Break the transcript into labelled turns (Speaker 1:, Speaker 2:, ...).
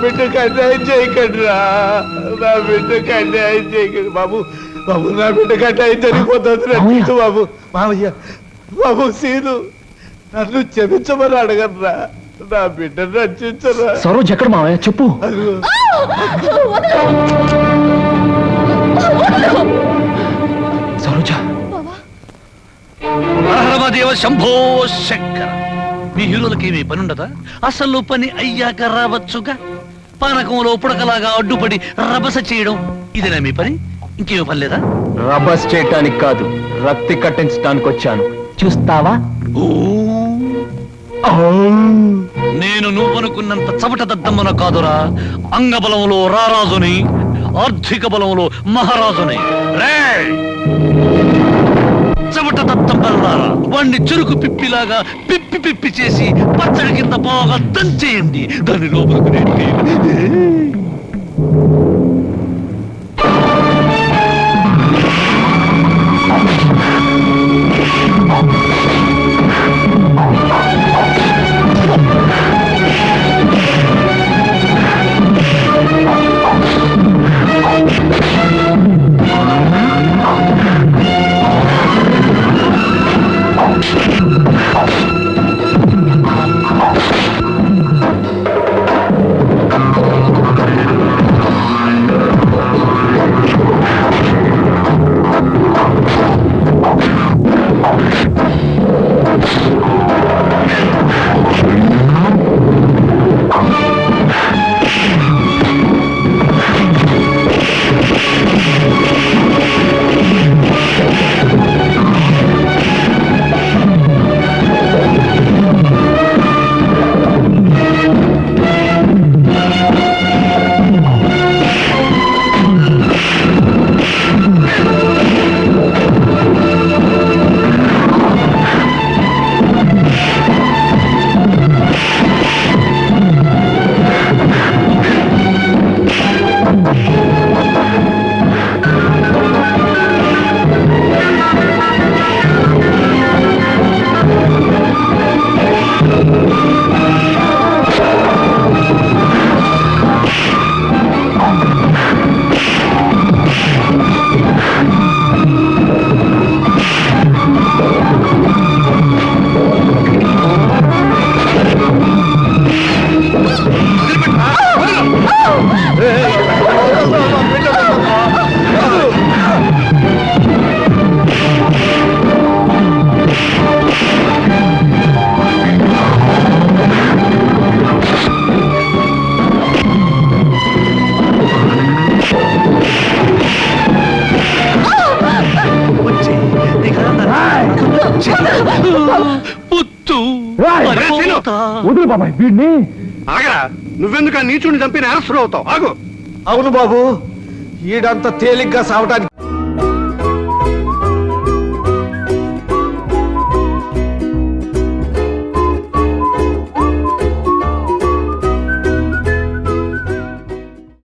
Speaker 1: బిడ్డకు అన్యాయం చేయకండి రా, నా బిడ్డకు అన్యాయం చేయకండి బాబు. బాబు నా బిడ్డకు అన్యాయం జరిగిపోతుంది రక్షించు బాబు. మామయ్య బాబు సీను నన్ను క్షమించమని అడగరా, నా బిడ్డను రక్షించరా.
Speaker 2: సరోజ్ ఎక్కడ మావయ్య చెప్పు. సరోజ
Speaker 3: దేవ శంభో శంకర. మీ హీరోలకి ఏమీ పని ఉండదా? అసలు పని అయ్యాక రావచ్చుగా. పానకంలో పుడకలాగా అడ్డుపడి రభస చేయడం ఇదేనా మీ పని? ఇంకేమీ పని లేదా?
Speaker 2: రబస్ చేయటానికి కాదు, రక్తి కట్టించడానికి వచ్చాను. చూస్తావా?
Speaker 3: నేను నువ్వనుకున్నంత చవట దద్దమ్మన కాదురా. అంగబలంలో రారాజుని, ఆర్థిక బలంలో మహారాజుని. చవట దద్దమ్మలారా, వాణ్ణి చురుకు పిప్పిలాగా పిప్పి పిప్పి చేసి పచ్చడి కింద బాగా దంచేయండి. దాని లోపలికి నెట్టి
Speaker 2: వదులు బాబాయ్ వీడిని.
Speaker 1: ఆగరా, నువ్వెందుకు ఆ నీచుని చంపిన అరెస్ట్ అవుతావు? ఆగు. అవును బాబు, ఈడంత తేలిగ్గా సావటానికి